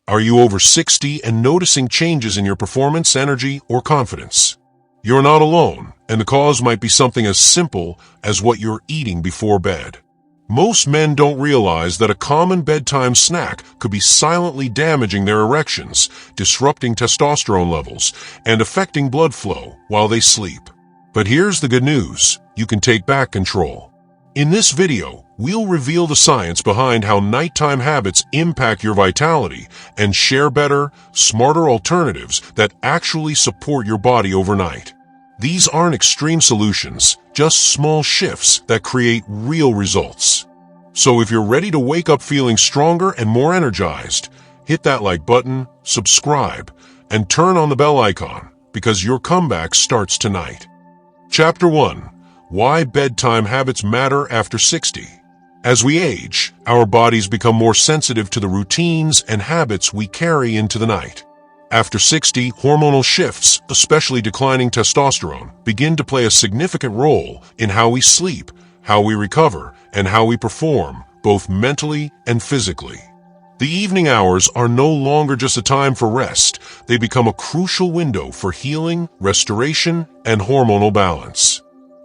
Are you over 60 and noticing changes in your performance, energy, or confidence? You're not alone, and the cause might be something as simple as what you're eating before bed. Most men don't realize that a common bedtime snack could be silently damaging their erections, disrupting testosterone levels, and affecting blood flow while they sleep. But here's the good news: you can take back control. In this video, we'll reveal the science behind how nighttime habits impact your vitality and share better, smarter alternatives that actually support your body overnight. These aren't extreme solutions, just small shifts that create real results. So if you're ready to wake up feeling stronger and more energized, hit that like button, subscribe, and turn on the bell icon, because your comeback starts tonight. Chapter 1. Why bedtime habits matter after 60. As we age, our bodies become more sensitive to the routines and habits we carry into the night. After 60, hormonal shifts, especially declining testosterone, begin to play a significant role in how we sleep, how we recover, and how we perform, both mentally and physically. The evening hours are no longer just a time for rest. They become a crucial window for healing, restoration, and hormonal balance.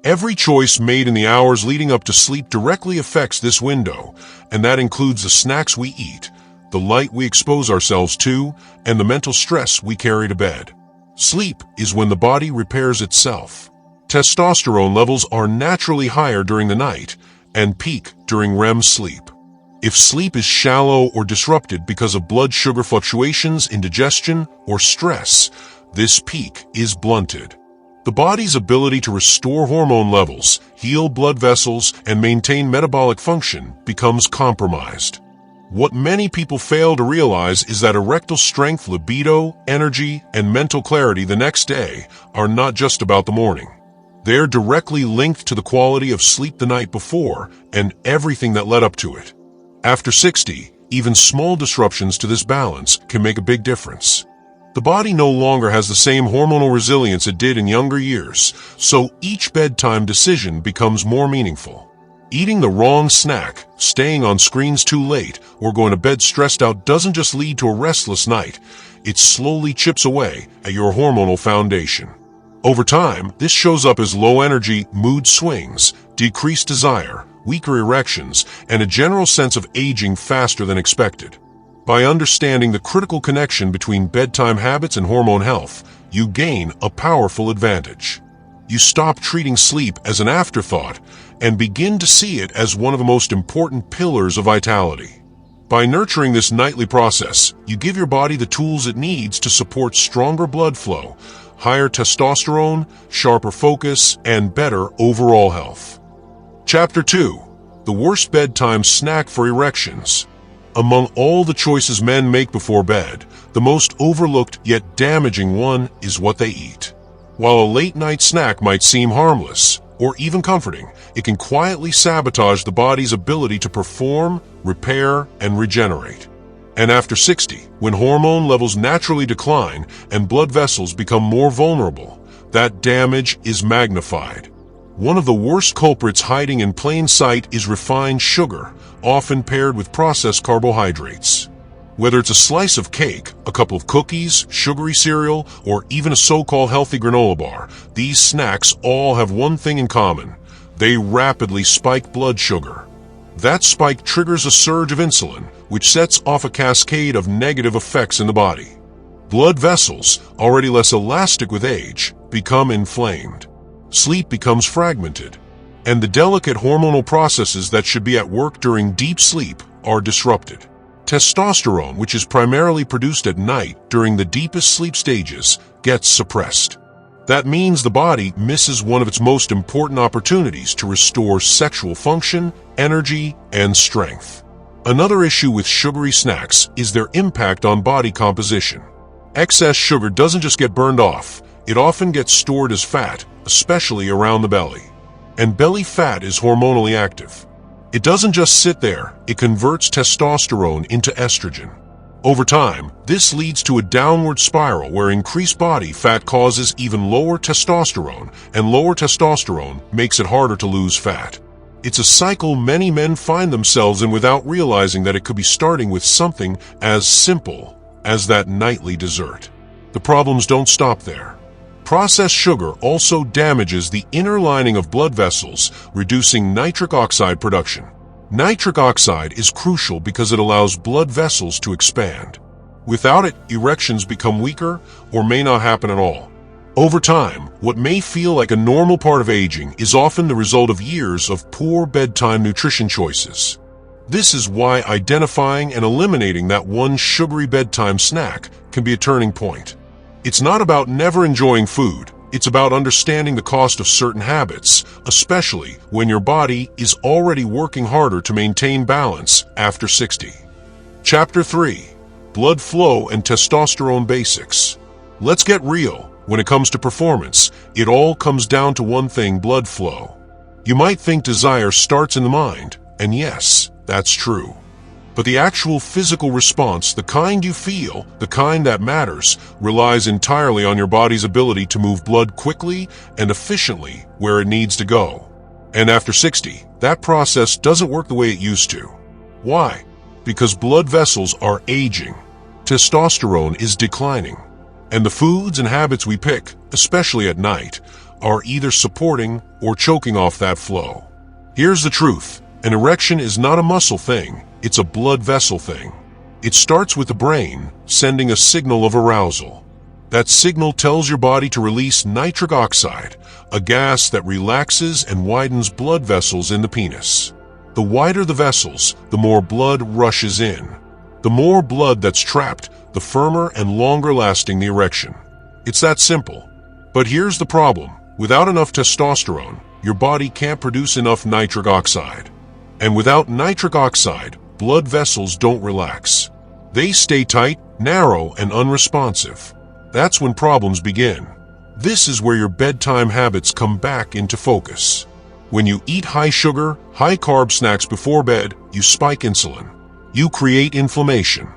Every choice made in the hours leading up to sleep directly affects this window, and that includes the snacks we eat, the light we expose ourselves to, and the mental stress we carry to bed. Sleep is when the body repairs itself. Testosterone levels are naturally higher during the night and peak during REM sleep. If sleep is shallow or disrupted because of blood sugar fluctuations, indigestion, or stress, this peak is blunted. The body's ability to restore hormone levels, heal blood vessels, and maintain metabolic function becomes compromised. What many people fail to realize is that erectile strength, libido, energy, and mental clarity the next day are not just about the morning. They're directly linked to the quality of sleep the night before and everything that led up to it. After 60, even small disruptions to this balance can make a big difference. The body no longer has the same hormonal resilience it did in younger years, so each bedtime decision becomes more meaningful. Eating the wrong snack, staying on screens too late, or going to bed stressed out doesn't just lead to a restless night. It slowly chips away at your hormonal foundation. Over time, this shows up as low energy, mood swings, decreased desire, weaker erections, and a general sense of aging faster than expected. By understanding the critical connection between bedtime habits and hormone health, you gain a powerful advantage. You stop treating sleep as an afterthought and begin to see it as one of the most important pillars of vitality. By nurturing this nightly process, you give your body the tools it needs to support stronger blood flow, higher testosterone, sharper focus, and better overall health. Chapter 2. The worst bedtime snack for erections. Among all the choices men make before bed, the most overlooked yet damaging one is what they eat. While a late-night snack might seem harmless, or even comforting, it can quietly sabotage the body's ability to perform, repair, and regenerate. And after 60, when hormone levels naturally decline and blood vessels become more vulnerable, that damage is magnified. One of the worst culprits hiding in plain sight is refined sugar, often paired with processed carbohydrates. Whether it's a slice of cake, a cup of cookies, sugary cereal, or even a so-called healthy granola bar, these snacks all have one thing in common: they rapidly spike blood sugar. That spike triggers a surge of insulin, which sets off a cascade of negative effects in the body. Blood vessels, already less elastic with age, become inflamed. Sleep becomes fragmented, and the delicate hormonal processes that should be at work during deep sleep are disrupted. Testosterone, which is primarily produced at night during the deepest sleep stages, gets suppressed. That means the body misses one of its most important opportunities to restore sexual function, energy, and strength. Another issue with sugary snacks is their impact on body composition. Excess sugar doesn't just get burned off, it often gets stored as fat, especially around the belly. And belly fat is hormonally active. It doesn't just sit there, it converts testosterone into estrogen. Over time, this leads to a downward spiral where increased body fat causes even lower testosterone, and lower testosterone makes it harder to lose fat. It's a cycle many men find themselves in without realizing that it could be starting with something as simple as that nightly dessert. The problems don't stop there. Processed sugar also damages the inner lining of blood vessels, reducing nitric oxide production. Nitric oxide is crucial because it allows blood vessels to expand. Without it, erections become weaker or may not happen at all. Over time, what may feel like a normal part of aging is often the result of years of poor bedtime nutrition choices. This is why identifying and eliminating that one sugary bedtime snack can be a turning point. It's not about never enjoying food. It's about understanding the cost of certain habits, especially when your body is already working harder to maintain balance after 60. Chapter 3. Blood Flow and Testosterone Basics. Let's get real. When it comes to performance, it all comes down to one thing: blood flow. You might think desire starts in the mind, and yes, that's true. But the actual physical response, the kind you feel, the kind that matters, relies entirely on your body's ability to move blood quickly and efficiently where it needs to go. And after 60, that process doesn't work the way it used to. Why? Because blood vessels are aging. Testosterone is declining. And the foods and habits we pick, especially at night, are either supporting or choking off that flow. Here's the truth. An erection is not a muscle thing, it's a blood vessel thing. It starts with the brain, sending a signal of arousal. That signal tells your body to release nitric oxide, a gas that relaxes and widens blood vessels in the penis. The wider the vessels, the more blood rushes in. The more blood that's trapped, the firmer and longer lasting the erection. It's that simple. But here's the problem. Without enough testosterone, your body can't produce enough nitric oxide. And without nitric oxide, blood vessels don't relax. They stay tight, narrow, and unresponsive. That's when problems begin. This is where your bedtime habits come back into focus. When you eat high sugar, high carb snacks before bed, you spike insulin. You create inflammation.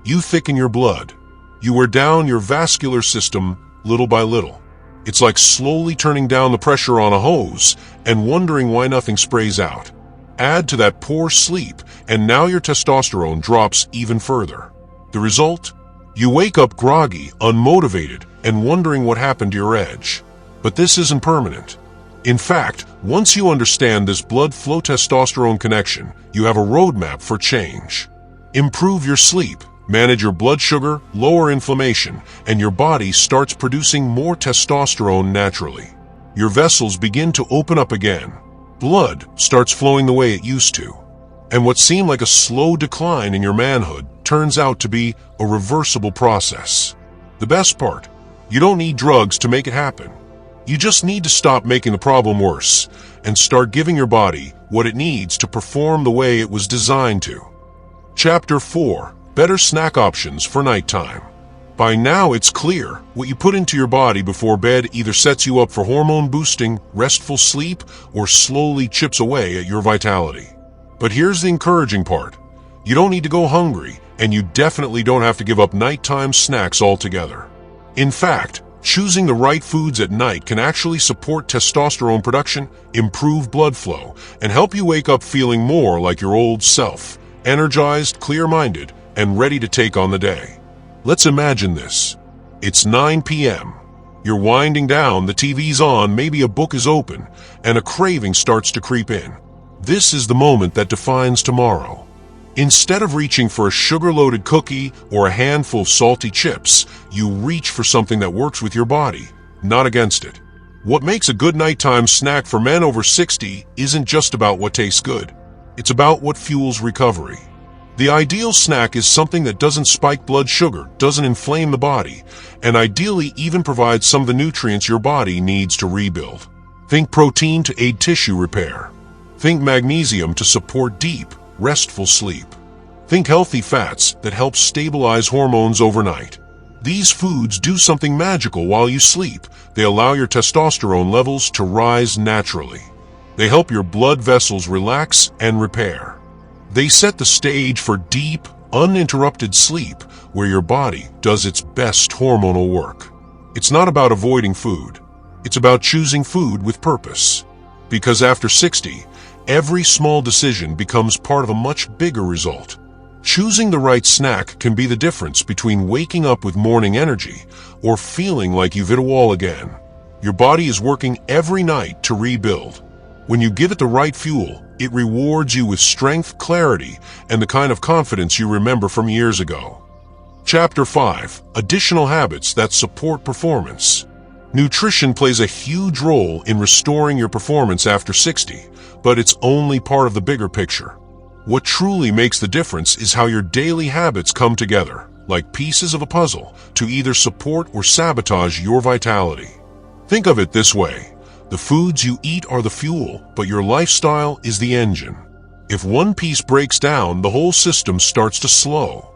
You thicken your blood. You wear down your vascular system little by little. It's like slowly turning down the pressure on a hose and wondering why nothing sprays out. Add to that poor sleep, and now your testosterone drops even further. The result? You wake up groggy, unmotivated, and wondering what happened to your edge. But this isn't permanent. In fact, once you understand this blood flow testosterone connection, you have a roadmap for change. Improve your sleep, manage your blood sugar, lower inflammation, and your body starts producing more testosterone naturally. Your vessels begin to open up again. Blood starts flowing the way it used to. And what seemed like a slow decline in your manhood turns out to be a reversible process. The best part, you don't need drugs to make it happen. You just need to stop making the problem worse and start giving your body what it needs to perform the way it was designed to. Chapter 4. Better snack options for nighttime. By now it's clear, what you put into your body before bed either sets you up for hormone-boosting, restful sleep, or slowly chips away at your vitality. But here's the encouraging part. You don't need to go hungry, and you definitely don't have to give up nighttime snacks altogether. In fact, choosing the right foods at night can actually support testosterone production, improve blood flow, and help you wake up feeling more like your old self, energized, clear-minded, and ready to take on the day. Let's imagine this. It's 9 p.m. You're winding down, the TV's on, maybe a book is open, and a craving starts to creep in. This is the moment that defines tomorrow. Instead of reaching for a sugar-loaded cookie or a handful of salty chips, you reach for something that works with your body, not against it. What makes a good nighttime snack for men over 60 isn't just about what tastes good. It's about what fuels recovery. The ideal snack is something that doesn't spike blood sugar, doesn't inflame the body, and ideally even provides some of the nutrients your body needs to rebuild. Think protein to aid tissue repair. Think magnesium to support deep, restful sleep. Think healthy fats that help stabilize hormones overnight. These foods do something magical while you sleep. They allow your testosterone levels to rise naturally. They help your blood vessels relax and repair. They set the stage for deep, uninterrupted sleep where your body does its best hormonal work. It's not about avoiding food. It's about choosing food with purpose. Because after 60, every small decision becomes part of a much bigger result. Choosing the right snack can be the difference between waking up with morning energy or feeling like you've hit a wall again. Your body is working every night to rebuild. When you give it the right fuel, it rewards you with strength, clarity, and the kind of confidence you remember from years ago. Chapter 5. Additional habits that support performance. Nutrition plays a huge role in restoring your performance after 60, but it's only part of the bigger picture. What truly makes the difference is how your daily habits come together, like pieces of a puzzle, to either support or sabotage your vitality. Think of it this way. The foods you eat are the fuel, but your lifestyle is the engine. If one piece breaks down, the whole system starts to slow.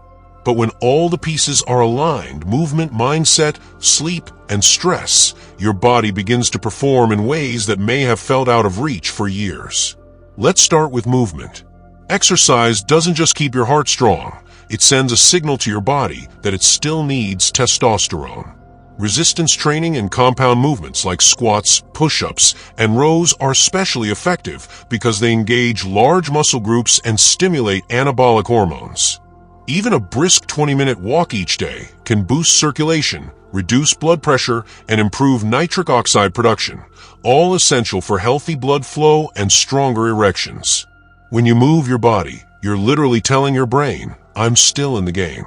But when all the pieces are aligned, movement, mindset, sleep, and stress, your body begins to perform in ways that may have felt out of reach for years. Let's start with movement. Exercise doesn't just keep your heart strong, it sends a signal to your body that it still needs testosterone. Resistance training and compound movements like squats, push-ups, and rows are especially effective because they engage large muscle groups and stimulate anabolic hormones. Even a brisk 20-minute walk each day can boost circulation, reduce blood pressure, and improve nitric oxide production, all essential for healthy blood flow and stronger erections. When you move your body, you're literally telling your brain, I'm still in the game.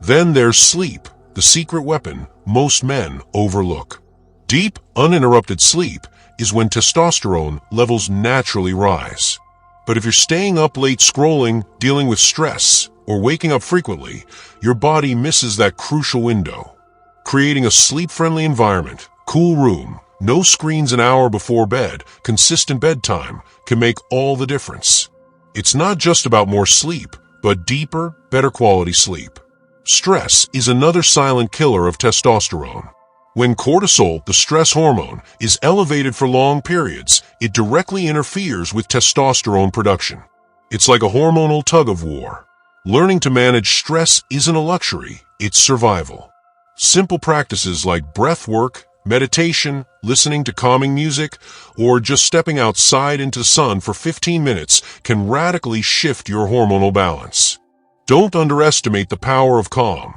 Then there's sleep, the secret weapon most men overlook. Deep, uninterrupted sleep is when testosterone levels naturally rise. But if you're staying up late scrolling, dealing with stress, or waking up frequently, your body misses that crucial window. Creating a sleep-friendly environment, cool room, no screens an hour before bed, consistent bedtime, can make all the difference. It's not just about more sleep, but deeper, better quality sleep. Stress is another silent killer of testosterone. When cortisol, the stress hormone, is elevated for long periods, it directly interferes with testosterone production. It's like a hormonal tug-of-war. Learning to manage stress isn't a luxury, it's survival. Simple practices like breath work, meditation, listening to calming music, or just stepping outside into the sun for 15 minutes can radically shift your hormonal balance. Don't underestimate the power of calm.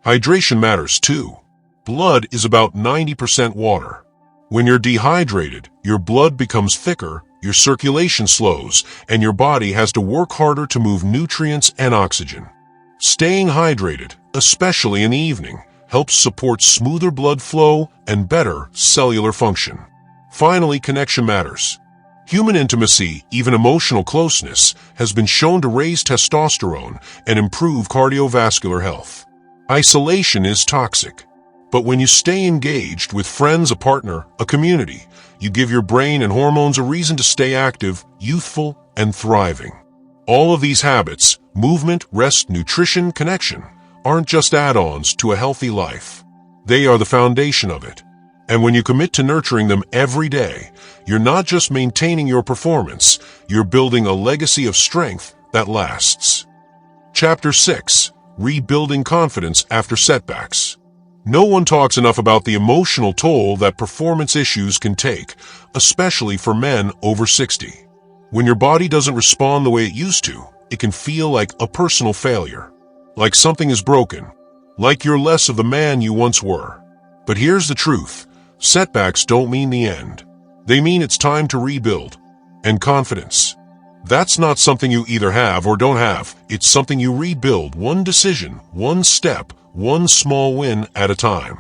Hydration matters too. Blood is about 90% water. When you're dehydrated, your blood becomes thicker, your circulation slows, and your body has to work harder to move nutrients and oxygen. Staying hydrated, especially in the evening, helps support smoother blood flow and better cellular function. Finally, connection matters. Human intimacy, even emotional closeness, has been shown to raise testosterone and improve cardiovascular health. Isolation is toxic. But when you stay engaged with friends, a partner, a community, you give your brain and hormones a reason to stay active, youthful, and thriving. All of these habits, movement, rest, nutrition, connection, aren't just add-ons to a healthy life. They are the foundation of it. And when you commit to nurturing them every day, you're not just maintaining your performance, you're building a legacy of strength that lasts. Chapter 6. Rebuilding confidence after setbacks. No one talks enough about the emotional toll that performance issues can take, especially for men over 60. When your body doesn't respond the way it used to, it can feel like a personal failure. Like something is broken. Like you're less of the man you once were. But here's the truth. Setbacks don't mean the end. They mean it's time to rebuild. And confidence. That's not something you either have or don't have. It's something you rebuild one decision, one step, one small win at a time.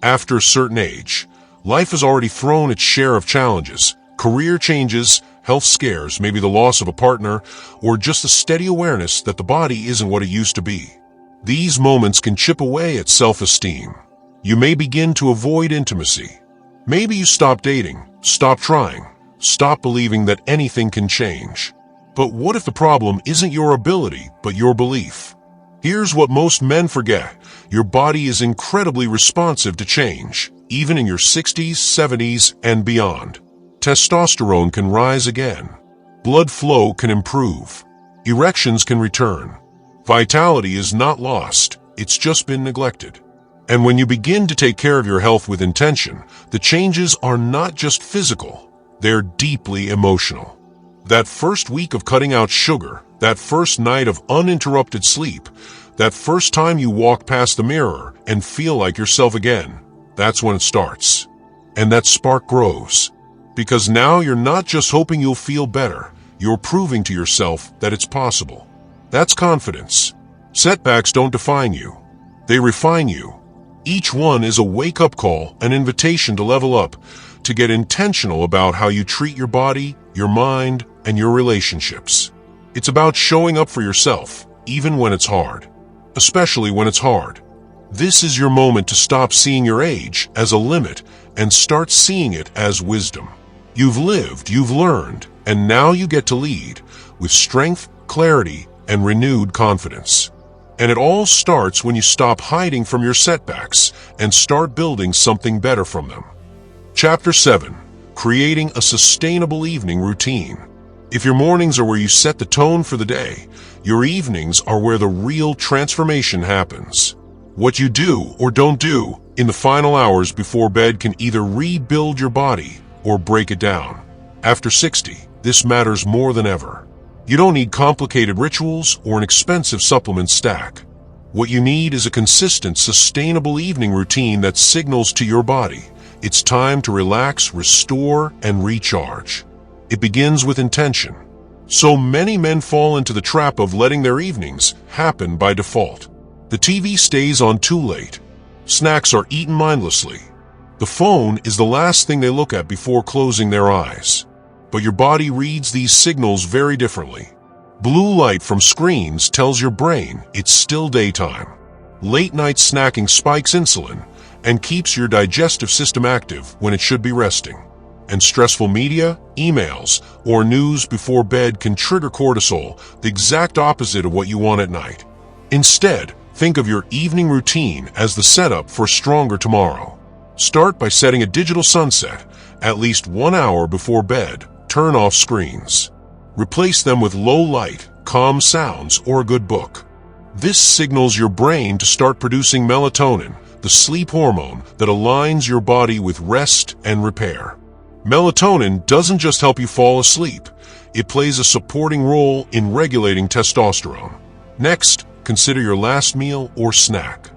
After a certain age, life has already thrown its share of challenges. Career changes, health scares, maybe the loss of a partner, or just the steady awareness that the body isn't what it used to be. These moments can chip away at self-esteem. You may begin to avoid intimacy. Maybe you stop dating, stop trying, stop believing that anything can change. But what if the problem isn't your ability, but your belief? Here's what most men forget. Your body is incredibly responsive to change, even in your 60s, 70s, and beyond. Testosterone can rise again. Blood flow can improve. Erections can return. Vitality is not lost, it's just been neglected. And when you begin to take care of your health with intention, the changes are not just physical, they're deeply emotional. That first week of cutting out sugar, That first night of uninterrupted sleep, that first time you walk past the mirror and feel like yourself again, that's when it starts. And that spark grows. Because now you're not just hoping you'll feel better, you're proving to yourself that it's possible. That's confidence. Setbacks don't define you. They refine you. Each one is a wake-up call, an invitation to level up, to get intentional about how you treat your body, your mind, and your relationships. It's about showing up for yourself, even when it's hard. Especially when it's hard. This is your moment to stop seeing your age as a limit and start seeing it as wisdom. You've lived, you've learned, and now you get to lead with strength, clarity, and renewed confidence. And it all starts when you stop hiding from your setbacks and start building something better from them. Chapter 7. Creating a sustainable evening routine. If your mornings are where you set the tone for the day, your evenings are where the real transformation happens. What you do or don't do in the final hours before bed can either rebuild your body or break it down. After 60, this matters more than ever. You don't need complicated rituals or an expensive supplement stack. What you need is a consistent, sustainable evening routine that signals to your body it's time to relax, restore, and recharge. It begins with intention. So many men fall into the trap of letting their evenings happen by default. The TV stays on too late. Snacks are eaten mindlessly. The phone is the last thing they look at before closing their eyes. But your body reads these signals very differently. Blue light from screens tells your brain it's still daytime. Late-night snacking spikes insulin and keeps your digestive system active when it should be resting. And stressful media, emails, or news before bed can trigger cortisol, the exact opposite of what you want at night. Instead, think of your evening routine as the setup for a stronger tomorrow. Start by setting a digital sunset. At least 1 hour before bed, turn off screens. Replace them with low light, calm sounds, or a good book. This signals your brain to start producing melatonin, the sleep hormone that aligns your body with rest and repair. Melatonin doesn't just help you fall asleep. It plays a supporting role in regulating testosterone. Next, consider your last meal or snack.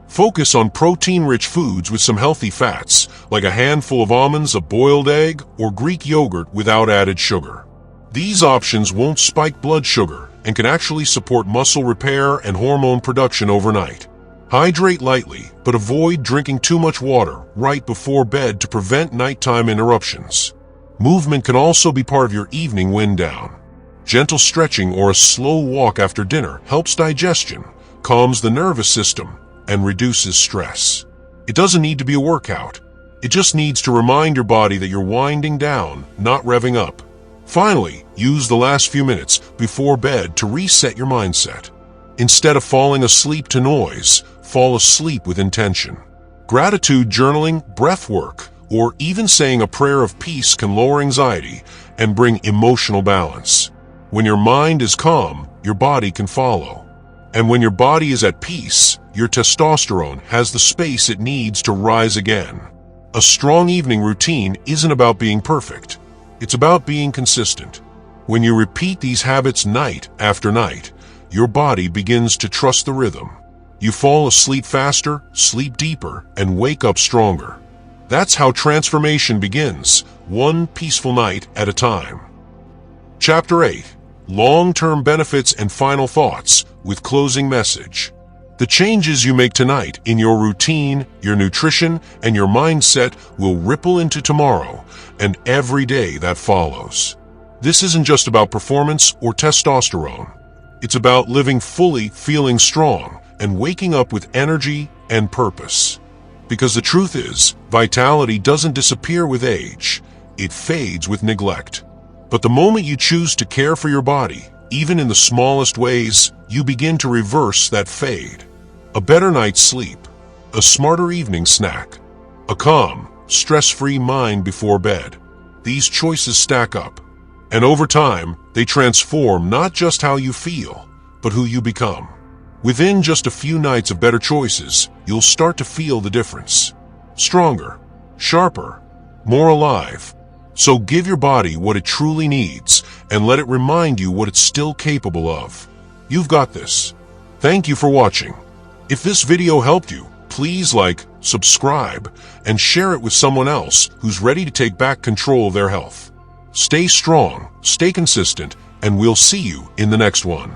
Focus on protein-rich foods with some healthy fats, like a handful of almonds, a boiled egg, or Greek yogurt without added sugar. These options won't spike blood sugar and can actually support muscle repair and hormone production overnight. Hydrate lightly, but avoid drinking too much water right before bed to prevent nighttime interruptions. Movement can also be part of your evening wind down. Gentle stretching or a slow walk after dinner helps digestion, calms the nervous system, and reduces stress. It doesn't need to be a workout. It just needs to remind your body that you're winding down, not revving up. Finally, use the last few minutes before bed to reset your mindset. Instead of falling asleep to noise, fall asleep with intention. Gratitude journaling, breath work, or even saying a prayer of peace can lower anxiety and bring emotional balance. When your mind is calm, your body can follow. And when your body is at peace, your testosterone has the space it needs to rise again. A strong evening routine isn't about being perfect. It's about being consistent. When you repeat these habits night after night, your body begins to trust the rhythm. You fall asleep faster, sleep deeper, and wake up stronger. That's how transformation begins, one peaceful night at a time. Chapter 8. Long-term benefits and final thoughts with closing message. The changes you make tonight in your routine, your nutrition, and your mindset will ripple into tomorrow and every day that follows. This isn't just about performance or testosterone. It's about living fully, feeling strong, and waking up with energy and purpose. Because the truth is, vitality doesn't disappear with age. It fades with neglect. But the moment you choose to care for your body, even in the smallest ways, you begin to reverse that fade. A better night's sleep, a smarter evening snack, a calm, stress-free mind before bed. These choices stack up. And over time, they transform not just how you feel, but who you become. Within just a few nights of better choices, you'll start to feel the difference. Stronger, sharper, more alive. So give your body what it truly needs and let it remind you what it's still capable of. You've got this. Thank you for watching. If this video helped you, please like, subscribe, and share it with someone else who's ready to take back control of their health. Stay strong, stay consistent, and we'll see you in the next one.